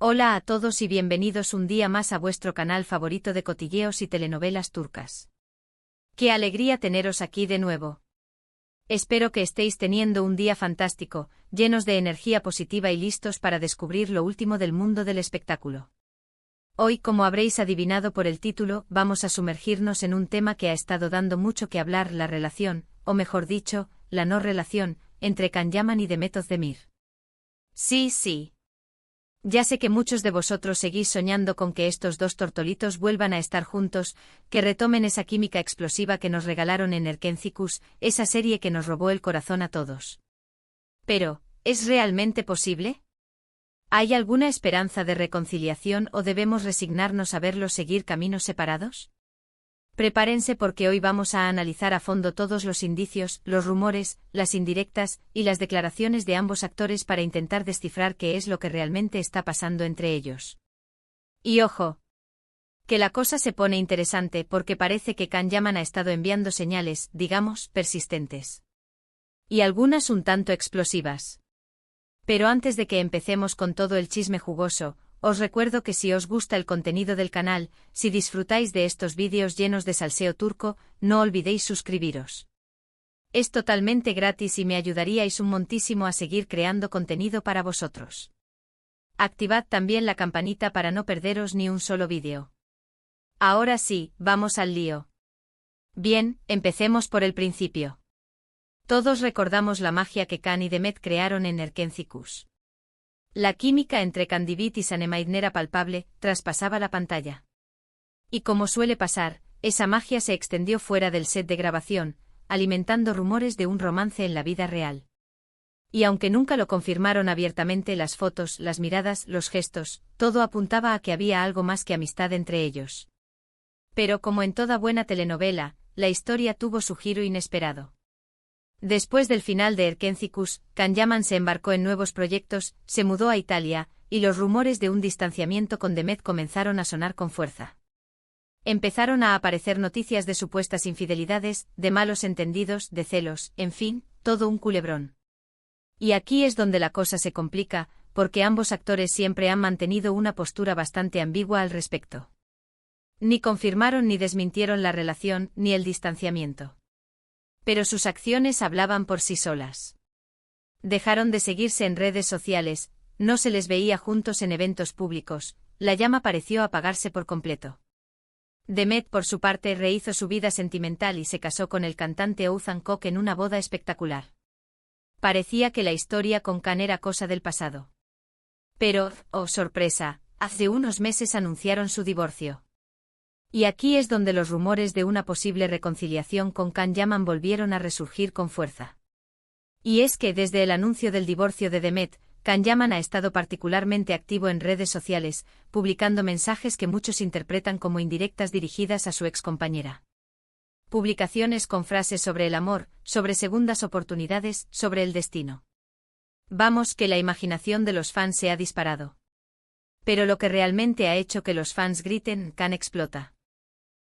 Hola a todos y bienvenidos un día más a vuestro canal favorito de cotilleos y telenovelas turcas. ¡Qué alegría teneros aquí de nuevo! Espero que estéis teniendo un día fantástico, llenos de energía positiva y listos para descubrir lo último del mundo del espectáculo. Hoy, como habréis adivinado por el título, vamos a sumergirnos en un tema que ha estado dando mucho que hablar: la relación, o mejor dicho, la no relación, entre Can Yaman y Demet Özdemir. Sí. Ya sé que muchos de vosotros seguís soñando con que estos dos tortolitos vuelvan a estar juntos, que retomen esa química explosiva que nos regalaron en Erkencikus, esa serie que nos robó el corazón a todos. Pero, ¿es realmente posible? ¿Hay alguna esperanza de reconciliación o debemos resignarnos a verlos seguir caminos separados? Prepárense porque hoy vamos a analizar a fondo todos los indicios, los rumores, las indirectas y las declaraciones de ambos actores para intentar descifrar qué es lo que realmente está pasando entre ellos. Y ojo, que la cosa se pone interesante porque parece que Can Yaman ha estado enviando señales, digamos, persistentes. Y algunas un tanto explosivas. Pero antes de que empecemos con todo el chisme jugoso, os recuerdo que si os gusta el contenido del canal, si disfrutáis de estos vídeos llenos de salseo turco, no olvidéis suscribiros. Es totalmente gratis y me ayudaríais un montísimo a seguir creando contenido para vosotros. Activad también la campanita para no perderos ni un solo vídeo. Ahora sí, vamos al lío. Bien, empecemos por el principio. Todos recordamos la magia que Can y Demet crearon en Erkencikus. La química entre Kandibit y Sanemide era palpable, traspasaba la pantalla. Y como suele pasar, esa magia se extendió fuera del set de grabación, alimentando rumores de un romance en la vida real. Y aunque nunca lo confirmaron abiertamente, las fotos, las miradas, los gestos, todo apuntaba a que había algo más que amistad entre ellos. Pero como en toda buena telenovela, la historia tuvo su giro inesperado. Después del final de Erkencikus, Can Yaman se embarcó en nuevos proyectos, se mudó a Italia, y los rumores de un distanciamiento con Demet comenzaron a sonar con fuerza. Empezaron a aparecer noticias de supuestas infidelidades, de malos entendidos, de celos, en fin, todo un culebrón. Y aquí es donde la cosa se complica, porque ambos actores siempre han mantenido una postura bastante ambigua al respecto. Ni confirmaron ni desmintieron la relación, ni el distanciamiento. Pero sus acciones hablaban por sí solas. Dejaron de seguirse en redes sociales, no se les veía juntos en eventos públicos, la llama pareció apagarse por completo. Demet, por su parte, rehizo su vida sentimental y se casó con el cantante Oğuzhan Koç en una boda espectacular. Parecía que la historia con Can era cosa del pasado. Pero, oh sorpresa, hace unos meses anunciaron su divorcio. Y aquí es donde los rumores de una posible reconciliación con Can Yaman volvieron a resurgir con fuerza. Y es que desde el anuncio del divorcio de Demet, Can Yaman ha estado particularmente activo en redes sociales, publicando mensajes que muchos interpretan como indirectas dirigidas a su excompañera. Publicaciones con frases sobre el amor, sobre segundas oportunidades, sobre el destino. Vamos, que la imaginación de los fans se ha disparado. Pero lo que realmente ha hecho que los fans griten "Can explota".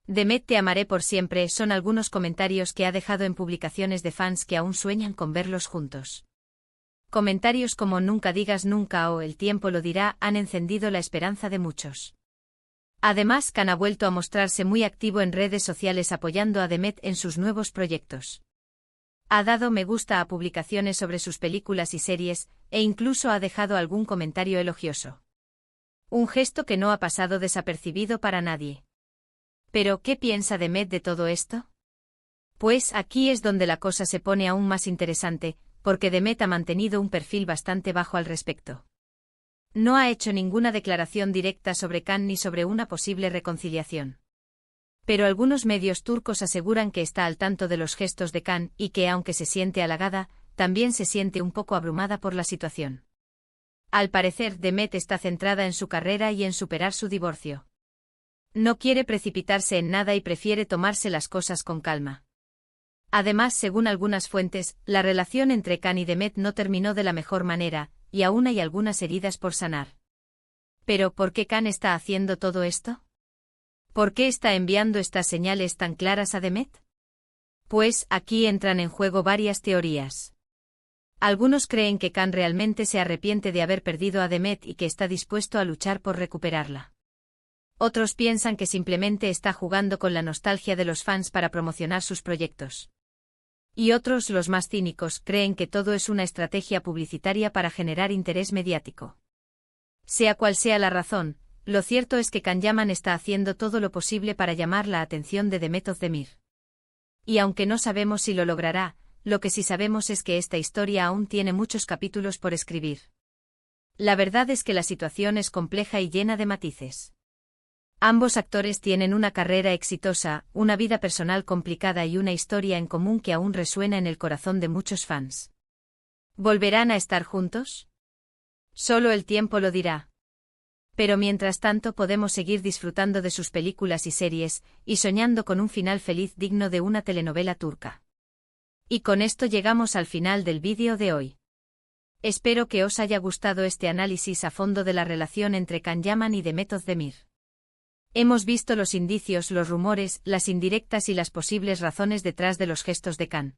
Demet, te amaré por siempre, son algunos comentarios que ha dejado en publicaciones de fans que aún sueñan con verlos juntos. Comentarios como "nunca digas nunca" o "el tiempo lo dirá" han encendido la esperanza de muchos. Además, Can ha vuelto a mostrarse muy activo en redes sociales apoyando a Demet en sus nuevos proyectos. Ha dado me gusta a publicaciones sobre sus películas y series, e incluso ha dejado algún comentario elogioso. Un gesto que no ha pasado desapercibido para nadie. ¿Pero qué piensa Demet de todo esto? Pues aquí es donde la cosa se pone aún más interesante, porque Demet ha mantenido un perfil bastante bajo al respecto. No ha hecho ninguna declaración directa sobre Can ni sobre una posible reconciliación. Pero algunos medios turcos aseguran que está al tanto de los gestos de Can y que, aunque se siente halagada, también se siente un poco abrumada por la situación. Al parecer, Demet está centrada en su carrera y en superar su divorcio. No quiere precipitarse en nada y prefiere tomarse las cosas con calma. Además, según algunas fuentes, la relación entre Can y Demet no terminó de la mejor manera, y aún hay algunas heridas por sanar. Pero, ¿por qué Can está haciendo todo esto? ¿Por qué está enviando estas señales tan claras a Demet? Pues, aquí entran en juego varias teorías. Algunos creen que Khan realmente se arrepiente de haber perdido a Demet y que está dispuesto a luchar por recuperarla. Otros piensan que simplemente está jugando con la nostalgia de los fans para promocionar sus proyectos. Y otros, los más cínicos, creen que todo es una estrategia publicitaria para generar interés mediático. Sea cual sea la razón, lo cierto es que Can Yaman está haciendo todo lo posible para llamar la atención de Demet Özdemir. Y aunque no sabemos si lo logrará, lo que sí sabemos es que esta historia aún tiene muchos capítulos por escribir. La verdad es que la situación es compleja y llena de matices. Ambos actores tienen una carrera exitosa, una vida personal complicada y una historia en común que aún resuena en el corazón de muchos fans. ¿Volverán a estar juntos? Solo el tiempo lo dirá. Pero mientras tanto podemos seguir disfrutando de sus películas y series, y soñando con un final feliz digno de una telenovela turca. Y con esto llegamos al final del vídeo de hoy. Espero que os haya gustado este análisis a fondo de la relación entre Can Yaman y Demet Özdemir. Hemos visto los indicios, los rumores, las indirectas y las posibles razones detrás de los gestos de Can.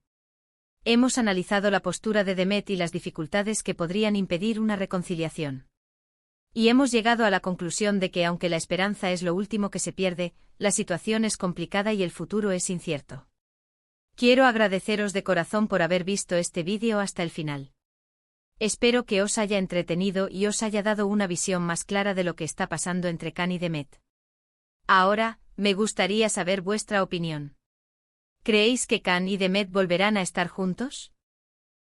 Hemos analizado la postura de Demet y las dificultades que podrían impedir una reconciliación. Y hemos llegado a la conclusión de que aunque la esperanza es lo último que se pierde, la situación es complicada y el futuro es incierto. Quiero agradeceros de corazón por haber visto este vídeo hasta el final. Espero que os haya entretenido y os haya dado una visión más clara de lo que está pasando entre Can y Demet. Ahora, me gustaría saber vuestra opinión. ¿Creéis que Can y Demet volverán a estar juntos?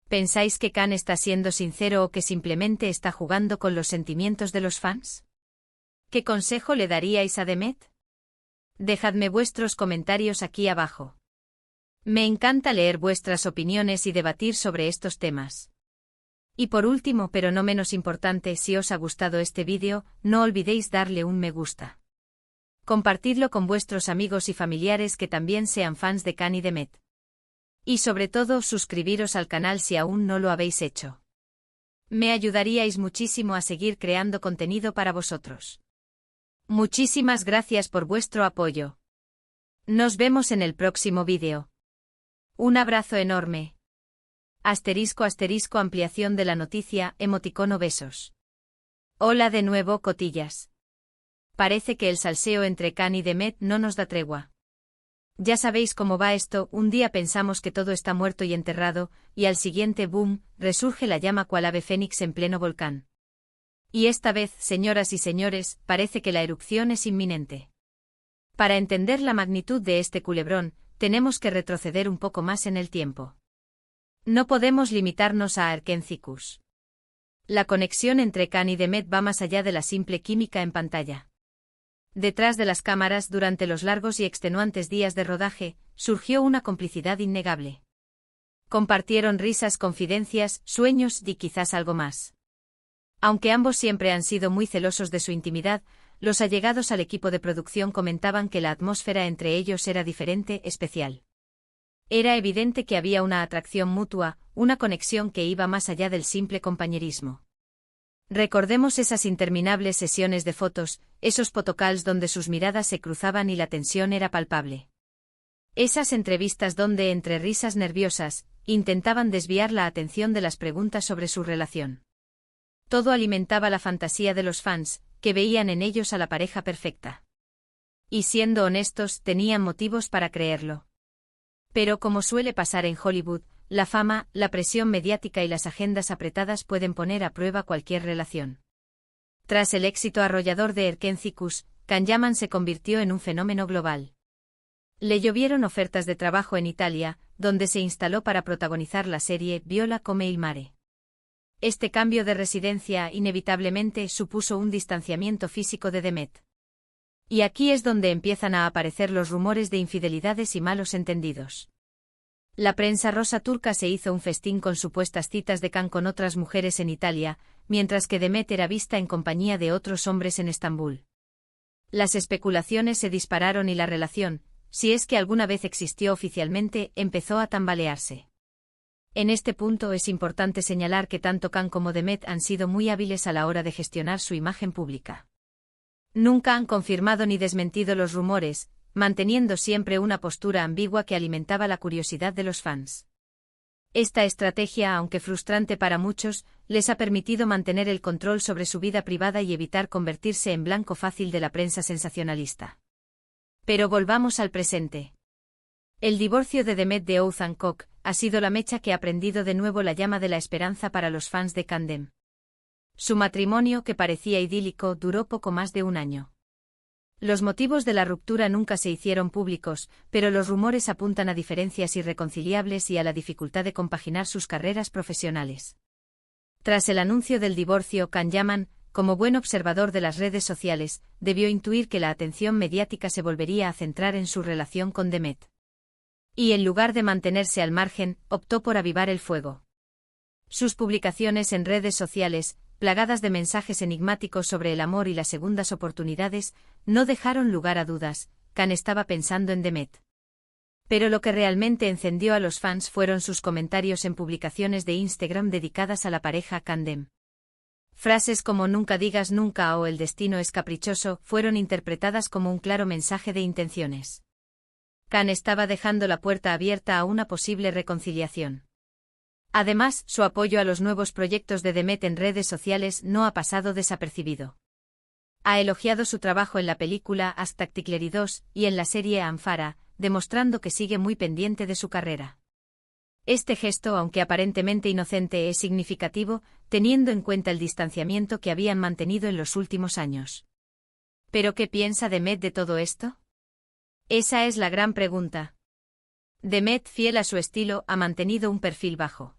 ¿Pensáis que Can está siendo sincero o que simplemente está jugando con los sentimientos de los fans? ¿Qué consejo le daríais a Demet? Dejadme vuestros comentarios aquí abajo. Me encanta leer vuestras opiniones y debatir sobre estos temas. Y por último, pero no menos importante, si os ha gustado este vídeo, no olvidéis darle un me gusta. Compartidlo con vuestros amigos y familiares que también sean fans de Can y Demet. Y sobre todo, suscribiros al canal si aún no lo habéis hecho. Me ayudaríais muchísimo a seguir creando contenido para vosotros. Muchísimas gracias por vuestro apoyo. Nos vemos en el próximo vídeo. Un abrazo enorme. *** ampliación de la noticia, emoticono besos. Hola de nuevo, cotillas. Parece que el salseo entre Can y Demet no nos da tregua. Ya sabéis cómo va esto, un día pensamos que todo está muerto y enterrado, y al siguiente boom, resurge la llama cual ave fénix en pleno volcán. Y esta vez, señoras y señores, parece que la erupción es inminente. Para entender la magnitud de este culebrón, tenemos que retroceder un poco más en el tiempo. No podemos limitarnos a Erkenciskus. La conexión entre Can y Demet va más allá de la simple química en pantalla. Detrás de las cámaras, durante los largos y extenuantes días de rodaje, surgió una complicidad innegable. Compartieron risas, confidencias, sueños y quizás algo más. Aunque ambos siempre han sido muy celosos de su intimidad, los allegados al equipo de producción comentaban que la atmósfera entre ellos era diferente, especial. Era evidente que había una atracción mutua, una conexión que iba más allá del simple compañerismo. Recordemos esas interminables sesiones de fotos, esos photocalls donde sus miradas se cruzaban y la tensión era palpable. Esas entrevistas donde, entre risas nerviosas, intentaban desviar la atención de las preguntas sobre su relación. Todo alimentaba la fantasía de los fans, que veían en ellos a la pareja perfecta. Y siendo honestos, tenían motivos para creerlo. Pero como suele pasar en Hollywood, la fama, la presión mediática y las agendas apretadas pueden poner a prueba cualquier relación. Tras el éxito arrollador de Erkenciskus, Can Yaman se convirtió en un fenómeno global. Le llovieron ofertas de trabajo en Italia, donde se instaló para protagonizar la serie Viola come il mare. Este cambio de residencia inevitablemente supuso un distanciamiento físico de Demet. Y aquí es donde empiezan a aparecer los rumores de infidelidades y malos entendidos. La prensa rosa turca se hizo un festín con supuestas citas de Can con otras mujeres en Italia, mientras que Demet era vista en compañía de otros hombres en Estambul. Las especulaciones se dispararon y la relación, si es que alguna vez existió oficialmente, empezó a tambalearse. En este punto es importante señalar que tanto Can como Demet han sido muy hábiles a la hora de gestionar su imagen pública. Nunca han confirmado ni desmentido los rumores, manteniendo siempre una postura ambigua que alimentaba la curiosidad de los fans. Esta estrategia, aunque frustrante para muchos, les ha permitido mantener el control sobre su vida privada y evitar convertirse en blanco fácil de la prensa sensacionalista. Pero volvamos al presente. El divorcio de Demet de Oath and Cock ha sido la mecha que ha prendido de nuevo la llama de la esperanza para los fans de Candem. Su matrimonio, que parecía idílico, duró poco más de un año. Los motivos de la ruptura nunca se hicieron públicos, pero los rumores apuntan a diferencias irreconciliables y a la dificultad de compaginar sus carreras profesionales. Tras el anuncio del divorcio, Can Yaman, como buen observador de las redes sociales, debió intuir que la atención mediática se volvería a centrar en su relación con Demet. Y en lugar de mantenerse al margen, optó por avivar el fuego. Sus publicaciones en redes sociales, plagadas de mensajes enigmáticos sobre el amor y las segundas oportunidades, no dejaron lugar a dudas. Can estaba pensando en Demet. Pero lo que realmente encendió a los fans fueron sus comentarios en publicaciones de Instagram dedicadas a la pareja Candem. Frases como "nunca digas nunca" o "el destino es caprichoso" fueron interpretadas como un claro mensaje de intenciones. Can estaba dejando la puerta abierta a una posible reconciliación. Además, su apoyo a los nuevos proyectos de Demet en redes sociales no ha pasado desapercibido. Ha elogiado su trabajo en la película Aspecticleri 2 y en la serie Amphara, demostrando que sigue muy pendiente de su carrera. Este gesto, aunque aparentemente inocente, es significativo, teniendo en cuenta el distanciamiento que habían mantenido en los últimos años. ¿Pero qué piensa Demet de todo esto? Esa es la gran pregunta. Demet, fiel a su estilo, ha mantenido un perfil bajo.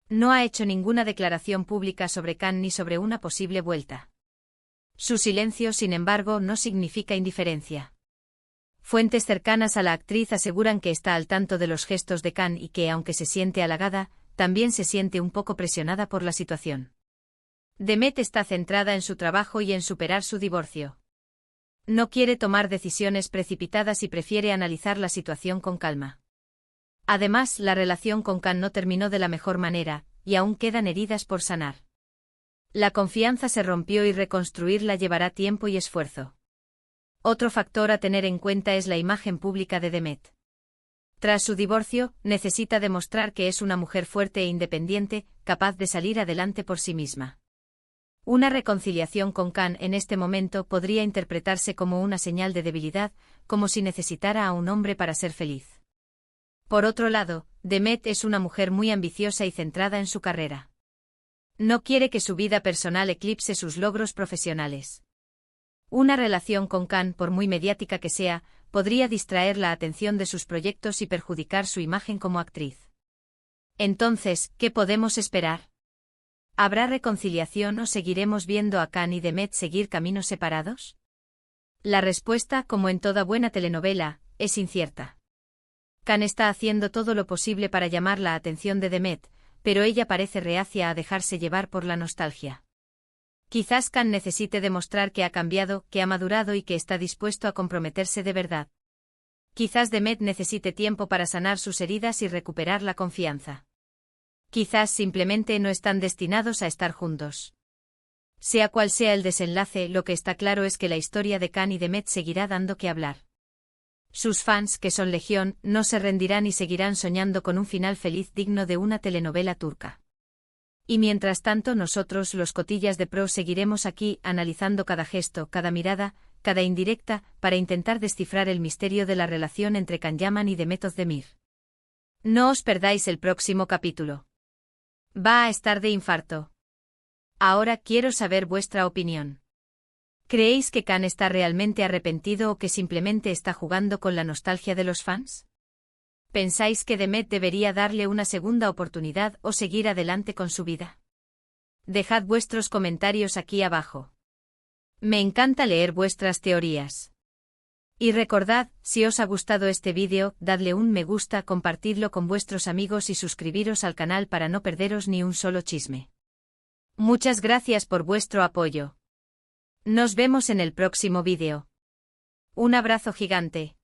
No ha hecho ninguna declaración pública sobre Can ni sobre una posible vuelta. Su silencio, sin embargo, no significa indiferencia. Fuentes cercanas a la actriz aseguran que está al tanto de los gestos de Can y que, aunque se siente halagada, también se siente un poco presionada por la situación. Demet está centrada en su trabajo y en superar su divorcio. No quiere tomar decisiones precipitadas y prefiere analizar la situación con calma. Además, la relación con Can no terminó de la mejor manera, y aún quedan heridas por sanar. La confianza se rompió y reconstruirla llevará tiempo y esfuerzo. Otro factor a tener en cuenta es la imagen pública de Demet. Tras su divorcio, necesita demostrar que es una mujer fuerte e independiente, capaz de salir adelante por sí misma. Una reconciliación con Can en este momento podría interpretarse como una señal de debilidad, como si necesitara a un hombre para ser feliz. Por otro lado, Demet es una mujer muy ambiciosa y centrada en su carrera. No quiere que su vida personal eclipse sus logros profesionales. Una relación con Can, por muy mediática que sea, podría distraer la atención de sus proyectos y perjudicar su imagen como actriz. Entonces, ¿qué podemos esperar? ¿Habrá reconciliación o seguiremos viendo a Can y Demet seguir caminos separados? La respuesta, como en toda buena telenovela, es incierta. Can está haciendo todo lo posible para llamar la atención de Demet, pero ella parece reacia a dejarse llevar por la nostalgia. Quizás Can necesite demostrar que ha cambiado, que ha madurado y que está dispuesto a comprometerse de verdad. Quizás Demet necesite tiempo para sanar sus heridas y recuperar la confianza. Quizás simplemente no están destinados a estar juntos. Sea cual sea el desenlace, lo que está claro es que la historia de Can y Demet seguirá dando que hablar. Sus fans, que son legión, no se rendirán y seguirán soñando con un final feliz digno de una telenovela turca. Y mientras tanto nosotros, los Cotillas de Pro, seguiremos aquí, analizando cada gesto, cada mirada, cada indirecta, para intentar descifrar el misterio de la relación entre Can Yaman y Demet Özdemir. No os perdáis el próximo capítulo. Va a estar de infarto. Ahora quiero saber vuestra opinión. ¿Creéis que Can está realmente arrepentido o que simplemente está jugando con la nostalgia de los fans? ¿Pensáis que Demet debería darle una segunda oportunidad o seguir adelante con su vida? Dejad vuestros comentarios aquí abajo. Me encanta leer vuestras teorías. Y recordad, si os ha gustado este vídeo, dadle un me gusta, compartidlo con vuestros amigos y suscribiros al canal para no perderos ni un solo chisme. Muchas gracias por vuestro apoyo. Nos vemos en el próximo vídeo. Un abrazo gigante.